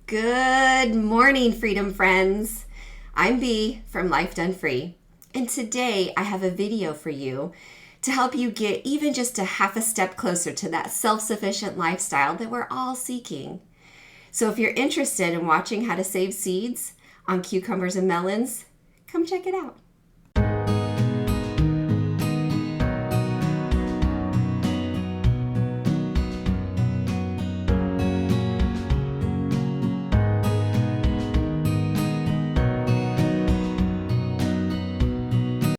Good morning, Freedom Friends. I'm Bee from Life Done Free, and today I have a video for you to help you get even just a half a step closer to that self sufficient lifestyle that we're all seeking. So, if you're interested in watching how to save seeds on cucumbers and melons, come check it out.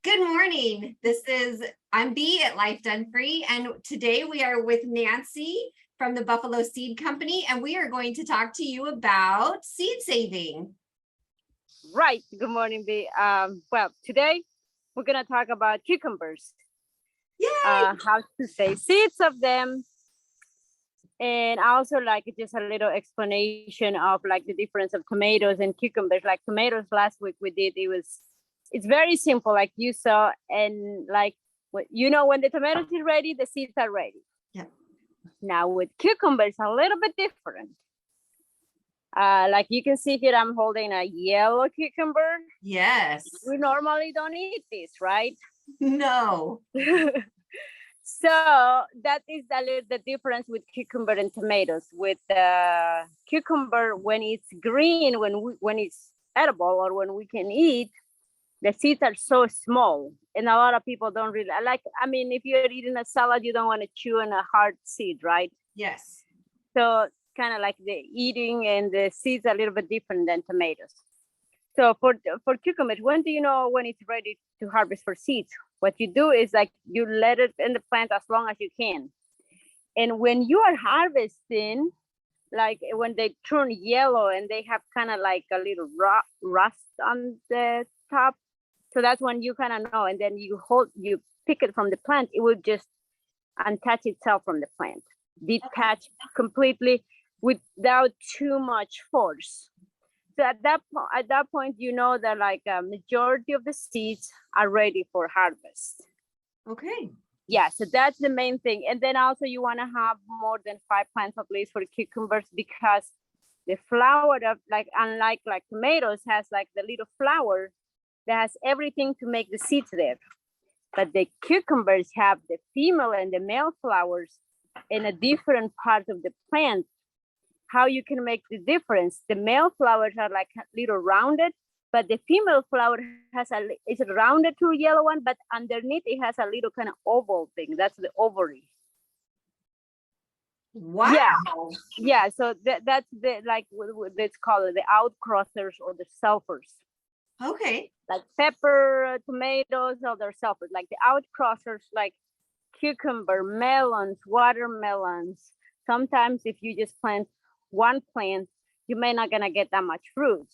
Good morning. I'm Bee at Life Done Free, and today we are with Nancy from the Buffalo Seed Company, and we are going to talk to you about seed saving. Right. Good morning, B. Well, today we're gonna talk about cucumbers. Yay! How to save seeds of them, and also like just a little explanation of like the difference of tomatoes and cucumbers. Like tomatoes last week we did, it's very simple, like you saw, and like when the tomatoes is ready, the seeds are ready. Yep. Now with cucumbers, a little bit different. Like you can see here, I'm holding a yellow cucumber. Yes. We normally don't eat this, right? No. So that is the difference with cucumber and tomatoes. With cucumber, when it's green, when it's edible or when we can eat, the seeds are so small, and a lot of people don't really like. I mean, if you're eating a salad, you don't want to chew on a hard seed, right? Yes. So kind of like the eating and the seeds are a little bit different than tomatoes. So for cucumbers, when do you know when it's ready to harvest for seeds? What you do is like you let it in the plant as long as you can. And when you are harvesting, like when they turn yellow and they have kind of like a little rust on the top, so that's when you kind of know. And then you pick it from the plant, it will just untouch itself from the plant, detach completely without too much force. So at that point, you know that like a majority of the seeds are ready for harvest. Okay. Yeah, so that's the main thing. And then also you want to have more than 5 plants at least for cucumbers, because the flower of like, unlike like tomatoes, has like the little flower that has everything to make the seeds there. But the cucumbers have the female and the male flowers in a different part of the plant. How you can make the difference? The male flowers are like a little rounded, but the female flower is a rounded to a yellow one, but underneath it has a little kind of oval thing. That's the ovary. Wow. Yeah. So that's the like let's call it the outcrossers or the sulfurs. Okay. Like pepper, tomatoes, other sulfurs. Like the outcrossers, like cucumber, melons, watermelons. Sometimes if you just plant one plant, you may not gonna get that much fruit,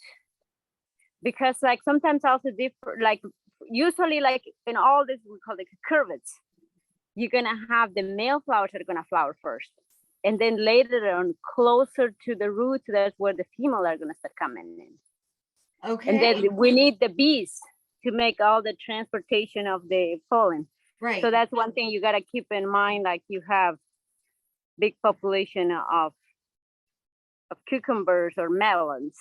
because like sometimes also different, like usually like in all this we call it curvets, you're gonna have the male flowers that are gonna flower first, and then later on closer to the roots, that's where the female are gonna start coming in. Okay. And then we need the bees to make all the transportation of the pollen. Right. So that's one thing you gotta keep in mind, like you have big population of cucumbers or melons.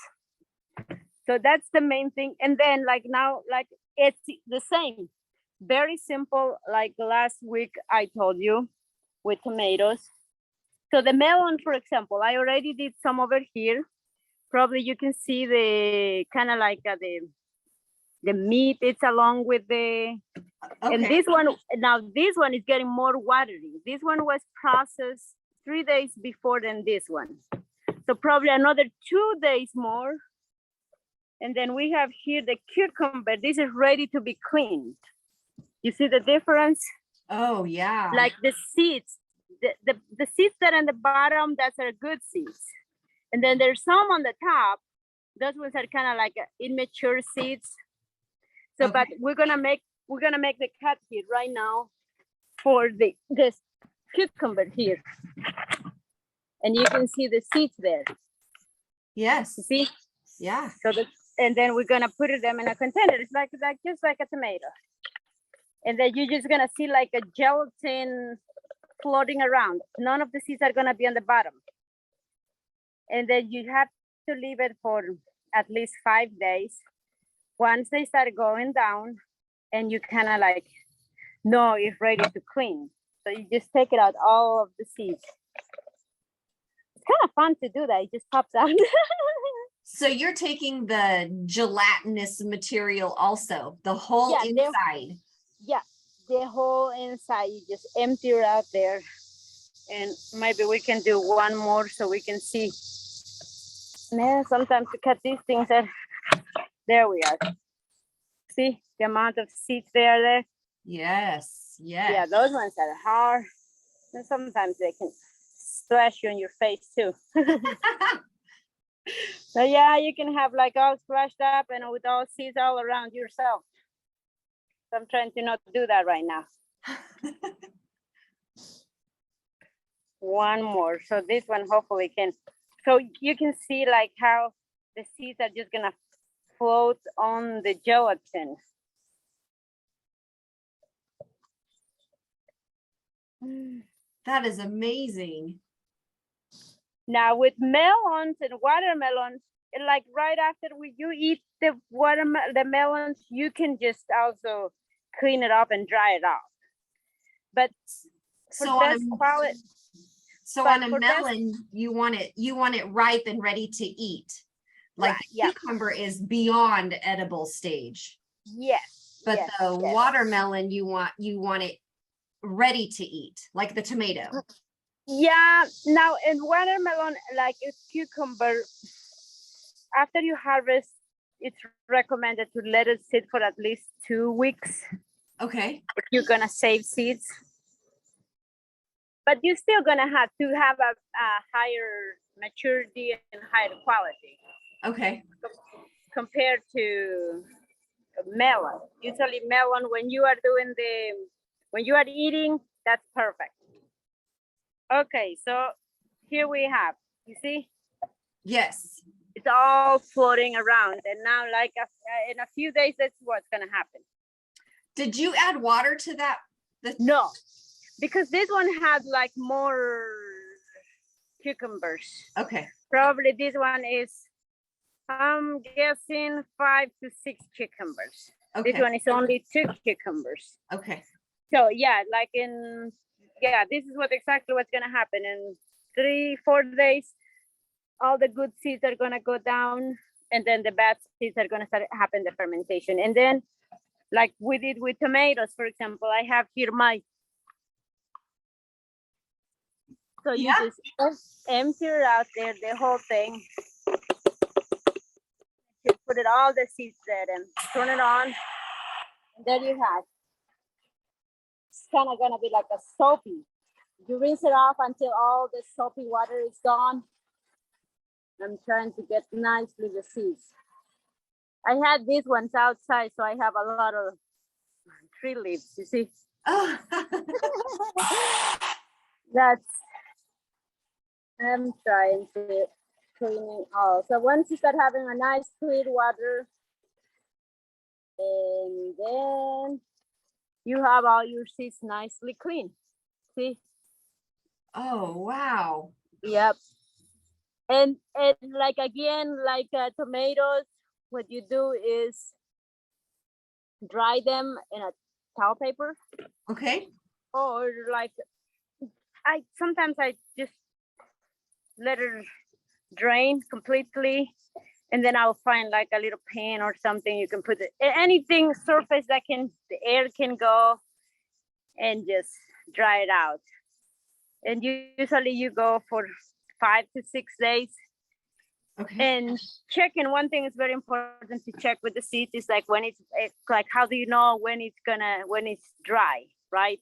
So that's the main thing. And then like now, like it's the same, very simple. Like last week I told you with tomatoes. So the melon, for example, I already did some over here. Probably you can see the kind of like the meat, it's along with the, Okay. and this one, now this one is getting more watery. This one was processed 3 days before than this one. So probably another 2 days more. And then we have here the cucumber. This is ready to be cleaned. You see the difference? Oh, yeah. Like the seeds, the seeds that are on the bottom, that's are good seeds. And then there's some on the top. Those ones are kind of like immature seeds. So, okay. But we're gonna make the cut here right now for this cucumber here. And you can see the seeds there. Yes. You see? Yeah. So and then we're gonna put them in a container. It's like just like a tomato. And then you're just gonna see like a gelatin floating around. None of the seeds are gonna be on the bottom. And then you have to leave it for at least 5 days. Once they start going down, and you kind of like know it's ready to clean. So you just take it out, all of the seeds. It's kind of fun to do that. It just pops out. So you're taking the gelatinous material also, the whole inside. Yeah, the whole inside. You just empty it out there. And maybe we can do one more so we can see. Man, sometimes to cut these things, there we are. See the amount of seeds they are there? Yes, yes. Yeah, those ones are hard. And sometimes they can splash you in your face too. So yeah, you can have like all splashed up and with all seeds all around yourself. So I'm trying to not do that right now. One more. So this one hopefully can. So you can see like how the seeds are just gonna float on the gelatin. That is amazing. Now with melons and watermelons, like right after you eat the melons, you can just also clean it up and dry it off. But so on a melon, you want it ripe and ready to eat. Like right, the cucumber is beyond edible stage. Yes. But the watermelon, you want it ready to eat, like the tomato. Yeah, now in watermelon, like a cucumber, after you harvest, it's recommended to let it sit for at least 2 weeks. Okay. If you're gonna save seeds. But you're still gonna have to have a higher maturity and higher quality. Okay. Compared to melon. Usually melon, when you are eating, that's perfect. Okay, so here we have, you see? Yes. It's all floating around. And now like in a few days, that's what's gonna happen. Did you add water to that? No, because this one had like more cucumbers. Okay. Probably this one is, I'm guessing 5 to 6 cucumbers. Okay. This one is only 2 cucumbers. Okay. So yeah, like this is exactly what's gonna happen in 3-4 days. All the good seeds are gonna go down, and then the bad seeds are gonna start happen the fermentation. And then, like we did with tomatoes, for example, I have here my. So you just empty it out there, the whole thing. You put it all the seeds there and turn it on. And there you have. It's kind of gonna be like a soapy. You rinse it off until all the soapy water is gone. I'm trying to get nicely the seeds. I had these ones outside, so I have a lot of tree leaves, you see? Oh. I'm trying to clean it all. So once you start having a nice clear water, and then you have all your seeds nicely clean. See? Oh, wow. Yep. And like again, like tomatoes, what you do is dry them in a towel paper. Okay. Or like sometimes I just let it drain completely, and then I'll find like a little pan or something you can put anything surface that the air can go, and just dry it out. And usually you go for 5 to 6 days. Okay. And checking, one thing is very important to check with the seeds is like when it's like, how do you know when it's dry, right?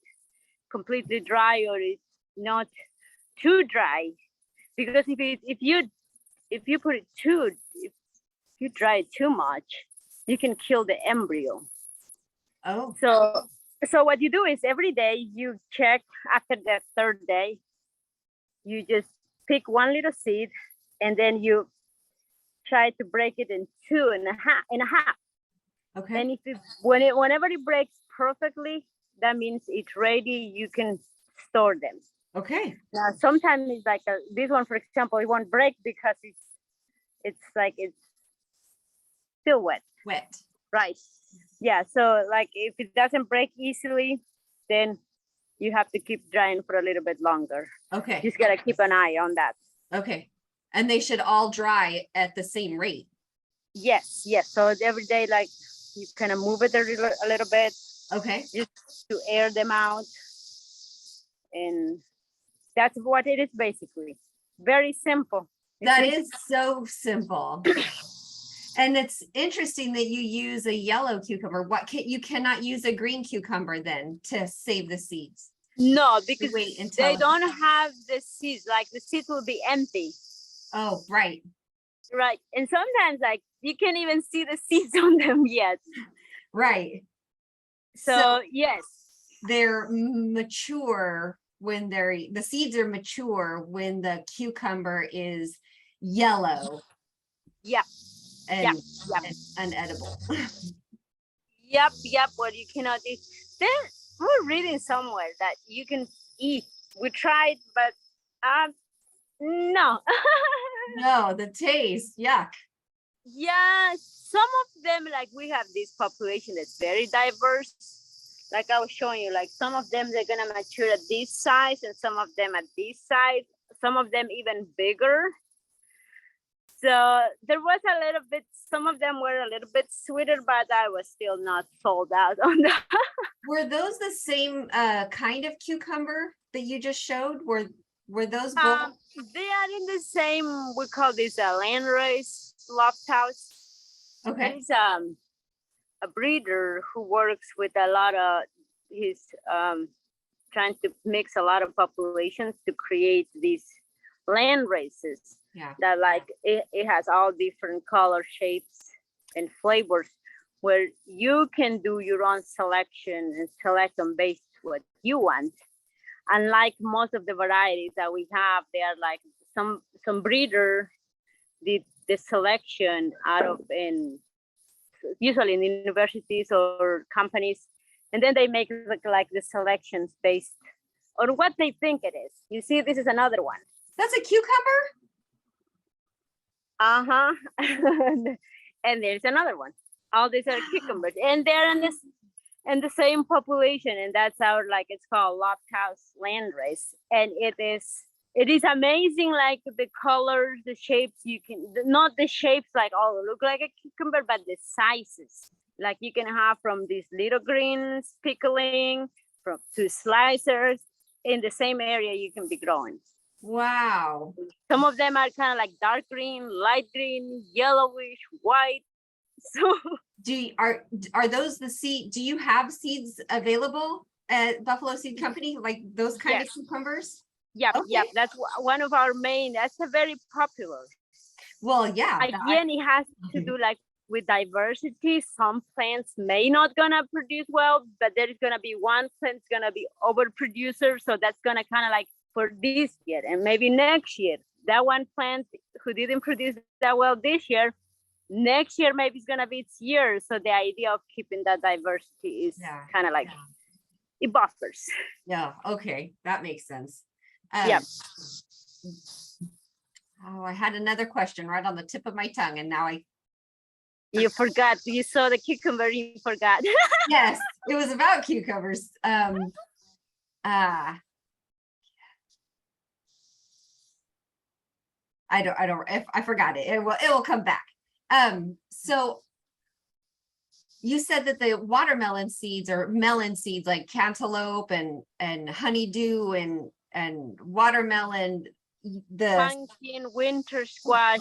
Completely dry, or it's not too dry. Because if you put it if you dry it too much, you can kill the embryo. Oh. So what you do is every day you check. After the 3rd day, you just pick one little seed, and then you try to break it in 2 and a half. Okay. And whenever it breaks perfectly, that means it's ready. You can store them. Okay. Now sometimes it's like this one, for example, it won't break because it's like it's still wet. Wet. Right. Yeah. So like if it doesn't break easily, then you have to keep drying for a little bit longer. Okay. Just gotta keep an eye on that. Okay. And they should all dry at the same rate. Yes. Yes. So every day, like you kind of move it a little bit. Okay. Just to air them out. And that's what it is basically. Very simple. That is so simple. And it's interesting that you use a yellow cucumber. You cannot use a green cucumber then to save the seeds? No, because they don't have the seeds. Like the seeds will be empty. Oh, right. Right. And sometimes like you can't even see the seeds on them yet. Right. So yes. They're mature when the seeds are mature when the cucumber is yellow. Yeah. And unedible. Yep. What you cannot eat. Then we're reading somewhere that you can eat. We tried, but no. No, the taste, yuck. Yeah, some of them, like we have this population that's very diverse. Like I was showing you, like some of them, they're gonna mature at this size and some of them at this size, some of them even bigger. So there was a little bit, some of them were a little bit sweeter, but I was still not sold out on that. Were those the same kind of cucumber that you just showed? Were those both? They are in the same, we call this a landrace loft house. Okay. He's a breeder who works with a lot of, he's trying to mix a lot of populations to create these land races. Yeah. That like it has all different color shapes and flavors where you can do your own selection and select them based what you want. Unlike most of the varieties that we have, they are like some breeder did the selection out of usually in universities or companies, and then they make like the selections based on what they think it is. You see, this is another one. That's a cucumber? Uh-huh. And there's another one. All these are cucumbers, and they're in the same population, and that's our, like, it's called loft house landrace, and it is amazing, like the colors, the shapes. You can, not the shapes like all look like a cucumber, but the sizes. Like you can have from these little greens pickling from to slicers in the same area you can be growing. Wow. Some of them are kind of like dark green, light green, yellowish, white. So are those the seed? Do you have seeds available at Buffalo Seed Company, like those kind of cucumbers? Yep, okay. Yep. That's one of our main. That's a very popular. Well, yeah. Again, it has to do like with diversity. Some plants may not gonna produce well, but there is gonna be one plant's gonna be overproducer. So that's gonna kind of like for this year and maybe next year, that one plant who didn't produce that well this year, next year maybe it's gonna be its year. So the idea of keeping that diversity is kind of like it buffers. Yeah. Okay, that makes sense. Yep. Oh, I had another question right on the tip of my tongue, and now you forgot. You saw the cucumber, you forgot. Yes, it was about cucumbers. I forgot it. It will come back. So you said that the watermelon seeds or melon seeds like cantaloupe and honeydew and watermelon, the pumpkin, winter squash,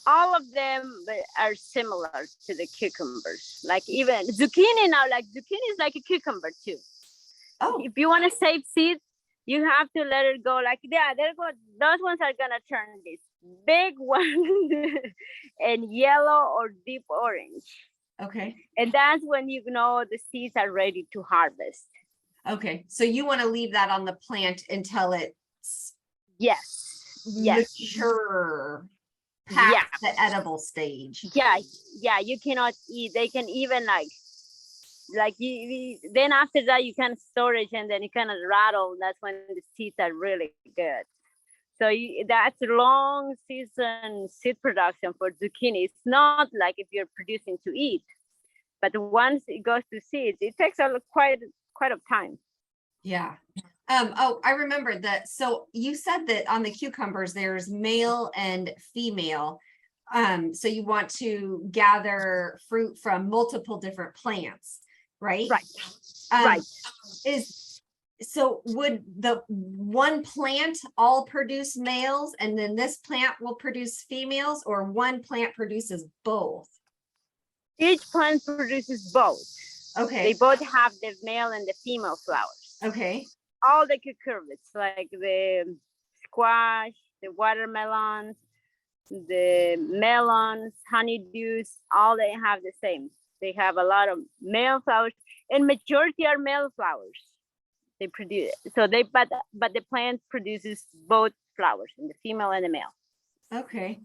all of them are similar to the cucumbers. Like even zucchini now, like zucchini is like a cucumber too. Oh, if you want to save seeds, you have to let it go. Like, yeah, those ones are gonna turn this big one and yellow or deep orange. Okay. And that's when you know the seeds are ready to harvest. Okay, so you want to leave that on the plant until it's mature past the edible stage. Yeah, you cannot eat. They can even then after that you can storage and then you kind of rattle. That's when the seeds are really good. So that's long season seed production for zucchini. It's not like if you're producing to eat, but once it goes to seeds, it takes quite a time. Yeah. Oh, I remember that. So you said that on the cucumbers, there's male and female. So you want to gather fruit from multiple different plants, right? Right. Right. So would the one plant all produce males and then this plant will produce females, or one plant produces both? Each plant produces both. Okay. They both have the male and the female flowers. Okay. All the cucurbits, like the squash, the watermelons, the melons, honeydews, all they have the same. They have a lot of male flowers, and majority are male flowers. They produce, so but the plant produces both flowers, in the female and the male. Okay.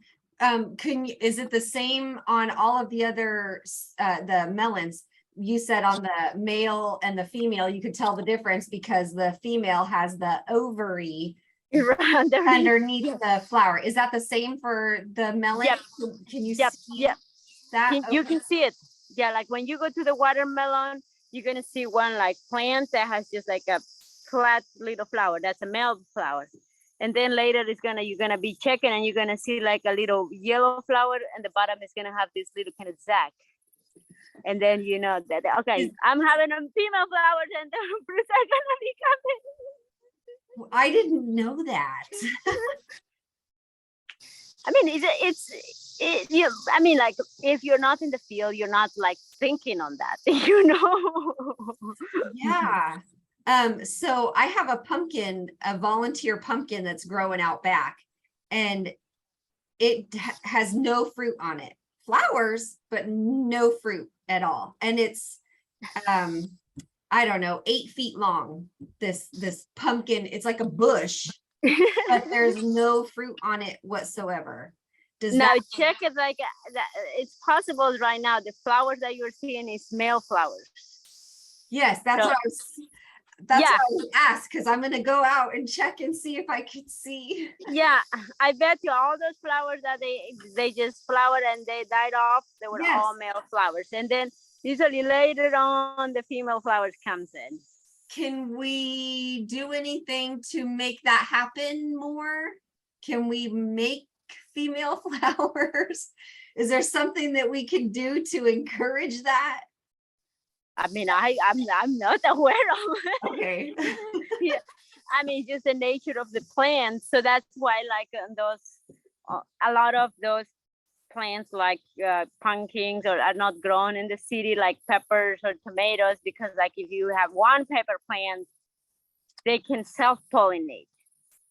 Is it the same on all of the other the melons? You said on the male and the female, you could tell the difference because the female has the ovary underneath the flower. Is that the same for the melon? Yep. Can you see that? You can see it. Yeah, like when you go to the watermelon, you're gonna see one like plant that has just like a flat little flower. That's a male flower. And then later you're gonna be checking and you're gonna see like a little yellow flower, and the bottom is gonna have this little kind of sac. And then you know that, okay, I'm having a female flowers and the fruits are gonna be coming. I didn't know that. I mean, I mean, like, if you're not in the field, you're not like thinking on that, you know? Yeah. So I have a volunteer pumpkin that's growing out back, and it has no fruit on it. Flowers, but no fruit at all. And it's, I don't know, 8 feet long. This pumpkin, it's like a bush, but there's no fruit on it whatsoever. Check it like it's possible right now. The flowers that you're seeing is male flowers. Yes, that's what I was. That's why I was asked, because I'm going to go out and check and see if I could see. Yeah, I bet you all those flowers that they just flowered and they died off, they were all male flowers. And then usually later on, the female flowers comes in. Can we do anything to make that happen more? Can we make female flowers? Is there something that we can do to encourage that? I mean, I'm not aware of it. Okay. Yeah, I mean, just the nature of the plant. So that's why, like, a lot of those plants, like pumpkins, are not grown in the city, like peppers or tomatoes, because, like, if you have one pepper plant, they can self-pollinate,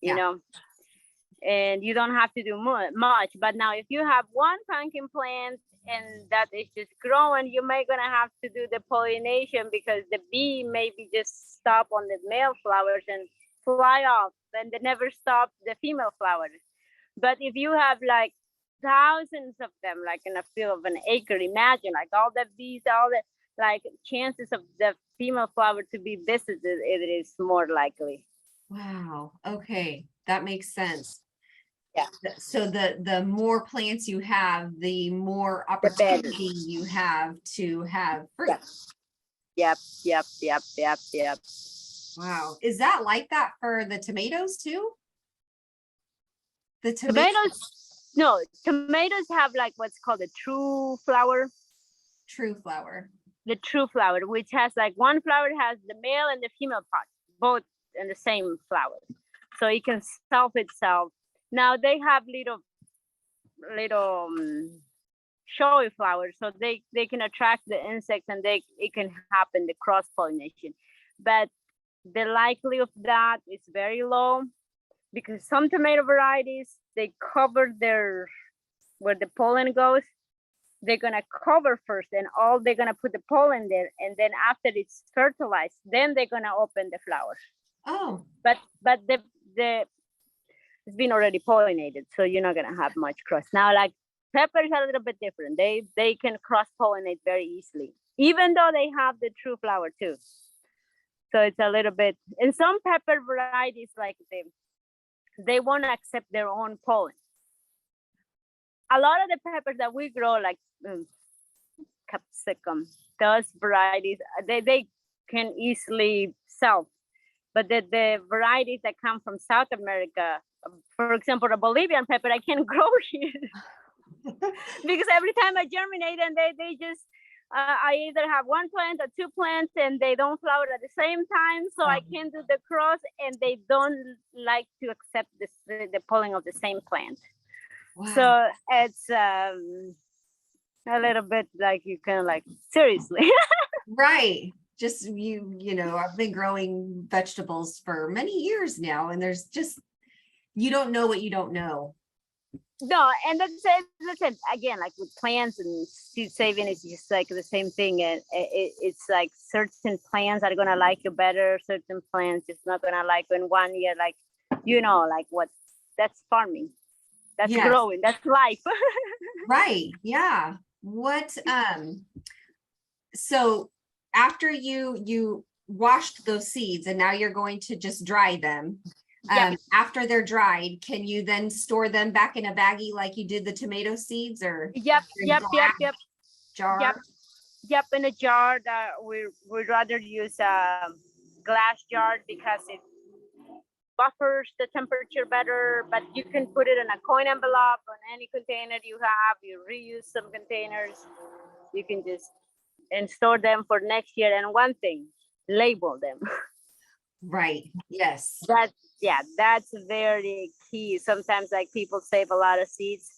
you know, and you don't have to do much. But now, if you have one pumpkin plant and that is just growing, you may gonna have to do the pollination, because the bee maybe just stop on the male flowers and fly off, and they never stop the female flowers. But if you have like thousands of them, like in a field of an acre, imagine like all the bees, all the like chances of the female flower to be visited, it is more likely. Wow. Okay, that makes sense. Yeah. So the more plants you have, the more opportunity you have to have fruit. Yep. Wow. Is that like that for the tomatoes too? The tomatoes? No, tomatoes have like what's called a true flower. True flower. The true flower, which has like one flower has the male and the female part, both in the same flower. So it can self itself. Now they have little showy flowers, so they can attract the insects, and it can happen the cross pollination. But the likelihood of that is very low, because some tomato varieties, they cover where the pollen goes. They're gonna cover first, and they're gonna put the pollen there, and then after it's fertilized, then they're gonna open the flowers. Oh, but the it's been already pollinated, so you're not gonna have much cross. Now, like peppers are a little bit different. They can cross pollinate very easily, even though they have the true flower too. So it's a little bit. In some pepper varieties, like they won't accept their own pollen. A lot of the peppers that we grow, like capsicum, those varieties, they can easily sell. But the varieties that come from South America, for example, the Bolivian pepper, I can't grow here because every time I germinate and they just, I either have one plant or two plants and they don't flower at the same time. So I can't do the cross, and they don't like to accept the pollen of the same plant. Wow. So it's a little bit like you can like, seriously. Right. Just you know, I've been growing vegetables for many years now, and there's just, you don't know what you don't know. No, and listen, again, like with plants and seed saving, it's just like the same thing. And it's like certain plants are gonna like you better, certain plants just not gonna like you in 1 year. Like, you know, like what, that's farming, that's growing, that's life. Right. Yeah. What so after you washed those seeds and now you're going to just dry them. After they're dried, can you then store them back in a baggie like you did the tomato seeds, or Yep. jar? Yep, in a jar. That we'd rather use a glass jar because it buffers the temperature better, but you can put it in a coin envelope on any container you have. You reuse some containers, you can just and store them for next year. And one thing, label them. Right. Yes. That's very key. Sometimes like people save a lot of seeds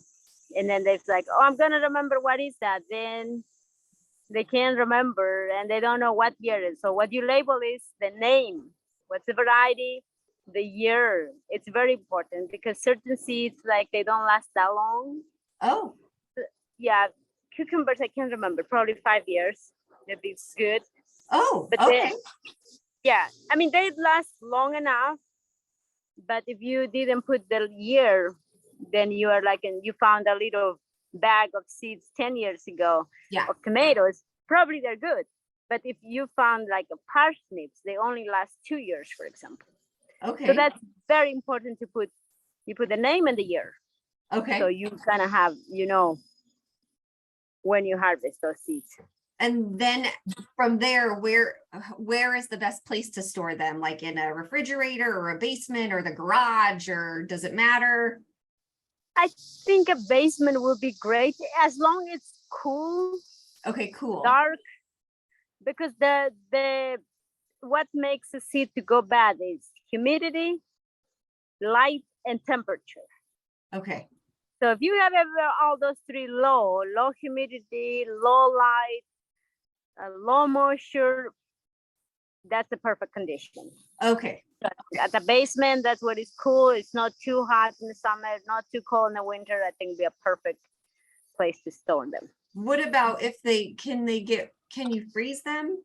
and then they're like, oh, I'm gonna remember what is that. Then they can't remember and they don't know what year it is. So what you label is the name, what's the variety, the year. It's very important because certain seeds, like they don't last that long. Oh. Yeah, cucumbers, I can't remember, probably 5 years. Maybe it's good. Oh, but okay. Then, yeah, I mean, they last long enough. But if you didn't put the year, then you are like, and you found a little bag of seeds 10 years ago of tomatoes, probably they're good. But if you found like a parsnips, they only last 2 years, for example. Okay. So that's very important to put, you put the name and the year. Okay. So you kind of have, you know, when you harvest those seeds. And then from there, where is the best place to store them? Like in a refrigerator or a basement or the garage, or does it matter? I think a basement would be great as long as it's cool. Okay, cool. Dark, because the what makes a seed to go bad is humidity, light, and temperature. Okay. So if you have all those three low humidity, low light, low moisture, that's the perfect condition. Okay. But at the basement, that's what is cool. It's not too hot in the summer, not too cold in the winter. I think it'd be a perfect place to store them. What about if can you freeze them?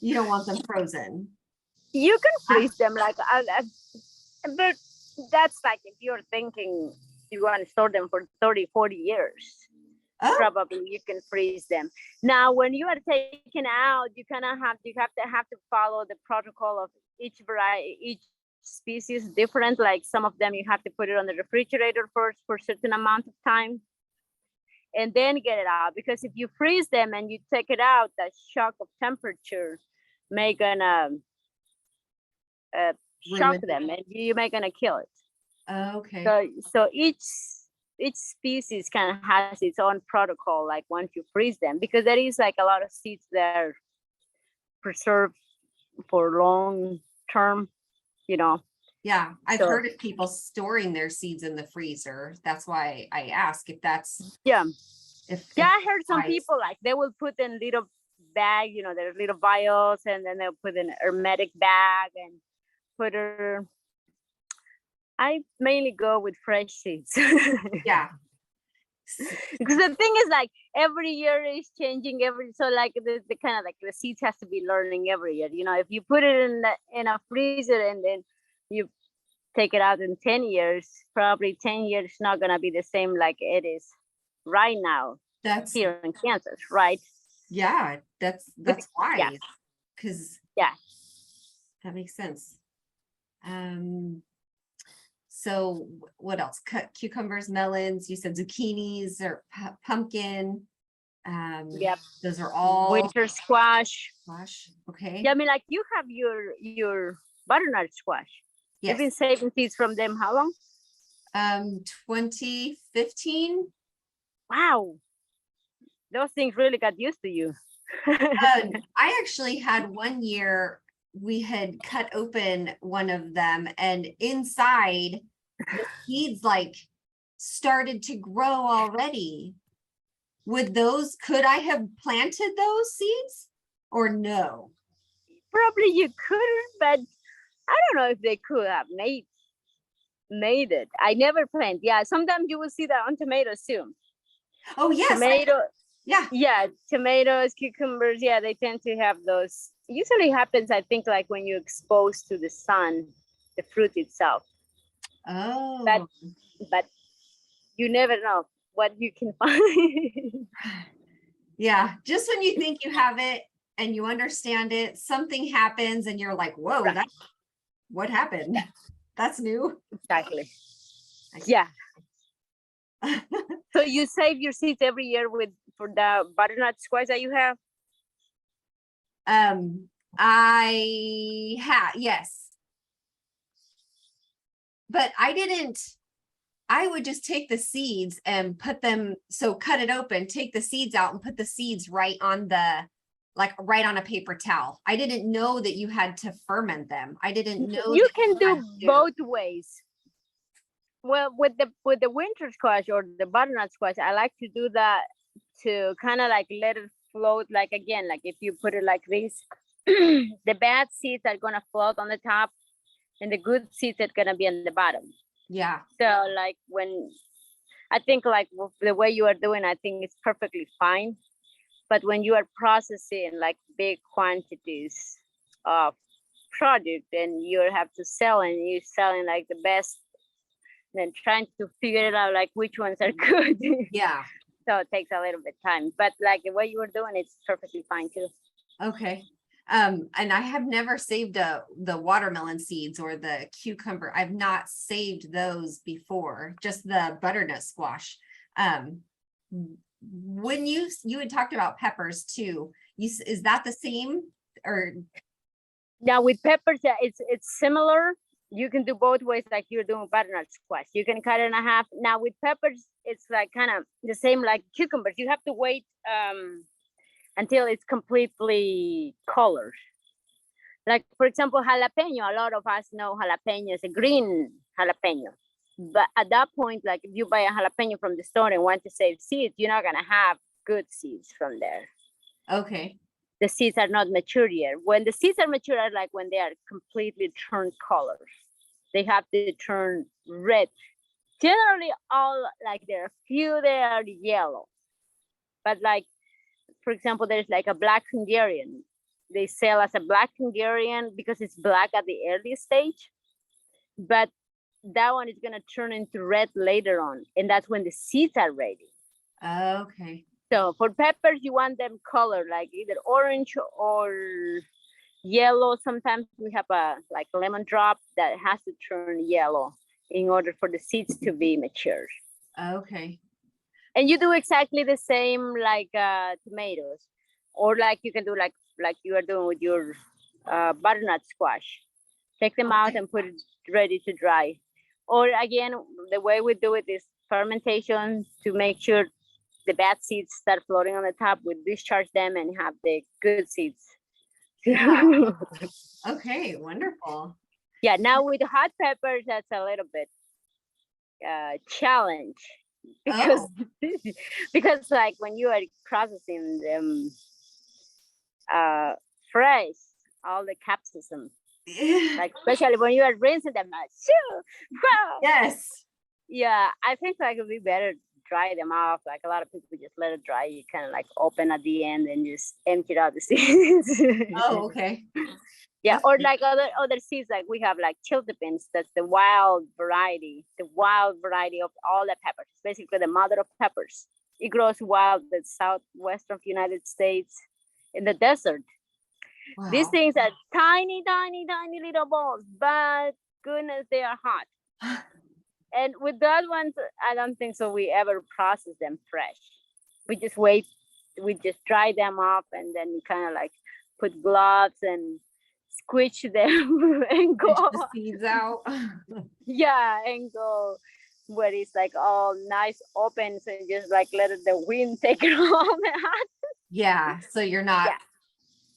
You don't want them frozen. You can freeze them like, but that's like if you're thinking you want to store them for 30, 40 years. Oh. Probably you can freeze them. Now, when you are taken out, you kind of have to follow the protocol of each variety, each species different. Like some of them, you have to put it on the refrigerator first for a certain amount of time, and then get it out. Because if you freeze them and you take it out, that shock of temperature may gonna shock them, and you may gonna kill it. Okay. So each species kind of has its own protocol, like once you freeze them, because there is like a lot of seeds that are preserved for long term, you know. Yeah, I've heard of people storing their seeds in the freezer. That's why I ask if that's I heard some people like they will put in little bag, you know, their little vials, and then they'll put in a hermetic bag and put her. I mainly go with fresh seeds. Yeah. Because the thing is, like, every year is changing. So like the kind of like the seeds has to be learning every year. You know, if you put it in a freezer and then you take it out in 10 years, probably 10 years not gonna be the same like it is right now. That's here in Kansas, right? Yeah, that's wise. Because that makes sense. So what else? Cucumbers, melons, you said zucchinis or pumpkin. Yep. Those are all Winter squash. squash. Okay. Yeah, I mean, like you have your butternut squash. You've been Yes. saving seeds from them how long? 2015. Wow. Those things really got used to you. I actually had one year we had cut open one of them and inside the seeds like started to grow already. Could I have planted those seeds or no? Probably you couldn't, but I don't know if they could have made it. I never planned. Yeah, sometimes you will see that on tomatoes too. Oh yes. Yeah, tomatoes, cucumbers, yeah, they tend to have those. Usually happens, I think, like when you're exposed to the sun, the fruit itself. Oh. But you never know what you can find. Yeah, just when you think you have it and you understand it, something happens and you're like, whoa, Right. What happened? That's new. Exactly. Yeah. So you save your seeds every year for the butternut squash that you have? Yes. But I would just take the seeds and cut it open, take the seeds out and put the seeds right on a paper towel. I didn't know that you had to ferment them. I didn't know you that can do both ways. Well, with the winter squash or the butternut squash, I like to do that to kind of like let it float. Like again, like if you put it like this, the bad seeds are gonna float on the top, and the good seeds are gonna be on the bottom. Yeah. So like when I think like the way you are doing, I think it's perfectly fine. But when you are processing like big quantities of product, and you have to sell, and you're selling like the best, then trying to figure it out like which ones are good. Yeah. So it takes a little bit of time, but like the way you were doing, it's perfectly fine too. Okay. And I have never saved the watermelon seeds or the cucumber. I've not saved those before, just the butternut squash. When you had talked about peppers too, is that the same or? Now with peppers, yeah, it's similar. You can do both ways, like you're doing butternut squash. You can cut it in half. Now with peppers, it's like kind of the same like cucumbers. You have to wait until it's completely colored. Like for example, jalapeno. A lot of us know jalapeno is a green jalapeno. But at that point, like if you buy a jalapeno from the store and want to save seeds, you're not gonna have good seeds from there. Okay. The seeds are not mature yet. When the seeds are mature, are like when they are completely turned colors. They have to turn red. Generally, all like there are a few they are yellow. But like, for example, there's like a black Hungarian. They sell as a black Hungarian because it's black at the early stage. But that one is gonna turn into red later on, and that's when the seeds are ready. Okay. So for peppers, you want them colored, like either orange or yellow. Sometimes we have a like lemon drop that has to turn yellow in order for the seeds to be mature. Okay. And you do exactly the same like tomatoes, or like you can do like you are doing with your butternut squash. Take them out and put it ready to dry. Or again, the way we do it is fermentation to make sure the bad seeds start floating on the top. We discharge them and have the good seeds. Yeah. Okay, wonderful. Yeah, now with the hot peppers, that's a little bit challenge because because like when you are processing them fresh, all the capsicum, like especially when you are rinsing them, like, yes. Yeah, I think like it would be better dry them off. Like a lot of people just let it dry. You kind of like open at the end and just empty out the seeds. Oh, okay. Yeah, or like other seeds, like we have like chiltepins. That's the wild variety of all the peppers. It's basically the mother of peppers. It grows wild in the southwest of the United States in the desert. Wow. These things are tiny, tiny, tiny little balls, but goodness, they are hot. And with that ones, I don't think so we ever process them fresh. We just wait, we just dry them up, and then you kind of like put gloves and squish them and Pinch go. the seeds out. Yeah, and go where it's like all nice open, so you just like let the wind take it all. Yeah, so you're not Yeah,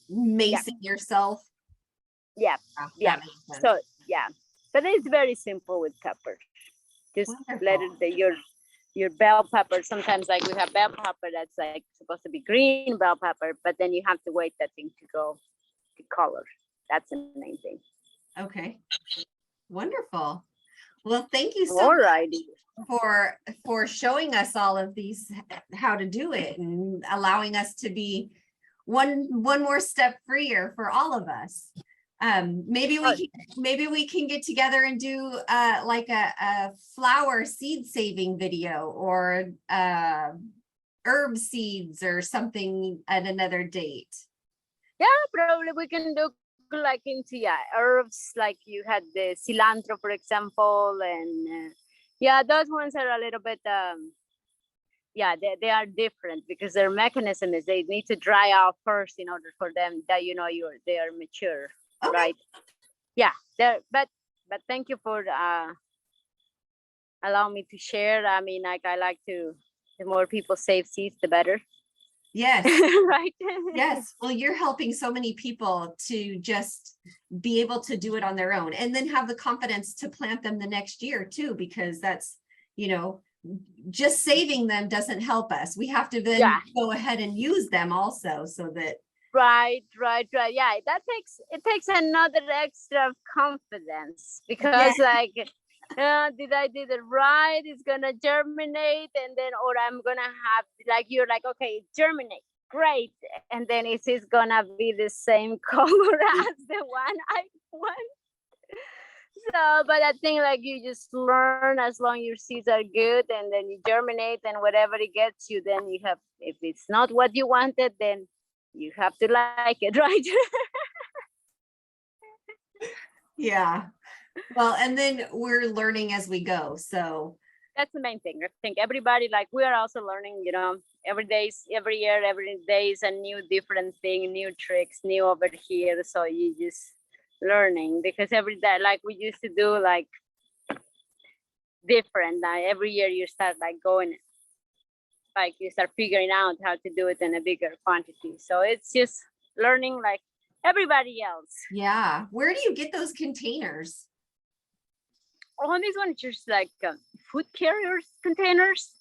yeah, macing yourself. yeah, That yeah. makes sense. So yeah, but it's very simple with peppers. Just let Wonderful. it your bell pepper. Sometimes like we have bell pepper that's like supposed to be green bell pepper, but then you have to wait that thing to go to color. That's the main thing. Okay. Wonderful. Well, thank you so Alrighty. for showing us all of these, how to do it, and allowing us to be one more step freer for all of us. Maybe we can get together and do like a flower seed saving video, or herb seeds or something at another date. Yeah, probably we can do like into herbs, like you had the cilantro, for example, and yeah, those ones are a little bit yeah, they are different because their mechanism is they need to dry out first in order for them that they are mature. Okay. Right? Yeah, but thank you for allowing me to share. I mean, like I like to, the more people save seeds, the better. Yes. Right. Yes. Well, you're helping so many people to just be able to do it on their own, and then have the confidence to plant them the next year too, because that's, just saving them doesn't help us. We have to then go ahead and use them also, so that. Right. Yeah, it takes another extra confidence, because like, did I did it right? It's gonna germinate, and then, or I'm gonna have, like, you're like, okay, germinate, great, and then it is gonna be the same color as the one I want. So, but I think like you just learn, as long your seeds are good, and then you germinate, and whatever it gets you, then you have, if it's not what you wanted, then you have to like it, right? Yeah. Well, and then we're learning as we go. So that's the main thing. I think everybody, like, we are also learning, every year, every day is a new different thing, new tricks, new over here. So you just learning, because every day, like we used to do like different. Now every year you start like going, like you start figuring out how to do it in a bigger quantity. So it's just learning like everybody else. Yeah. Where do you get those containers? Oh, these ones just like food carriers containers.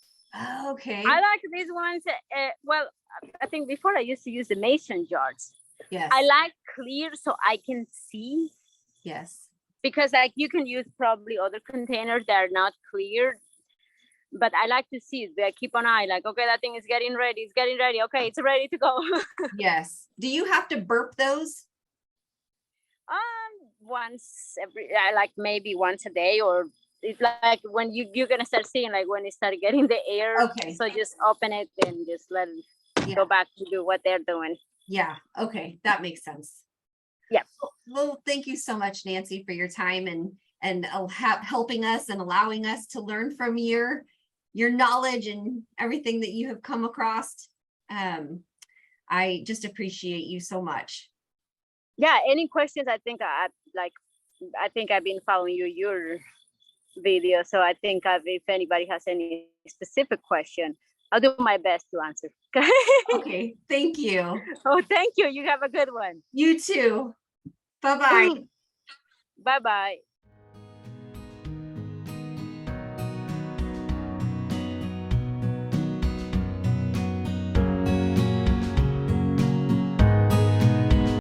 Okay. I like these ones. Well, I think before I used to use the mason jars. Yes. I like clear so I can see. Yes. Because like you can use probably other containers that are not clear, but I like to see it. I keep an eye, like, okay, that thing is getting ready. It's getting ready. Okay, it's ready to go. Yes. Do you have to burp those? Once like maybe once a day, or it's like when you're gonna start seeing, like when it start getting the air. Okay. So just open it and just let it go back to do what they're doing. Yeah. Okay. That makes sense. Yeah. Well, thank you so much, Nancy, for your time and helping us and allowing us to learn from your knowledge and everything that you have come across. I just appreciate you so much. Yeah. Any questions? I think I've been following your video, so I think if anybody has any specific question, I'll do my best to answer. Okay. Thank you. Oh, thank you. You have a good one. You too. Bye-bye. Bye-bye.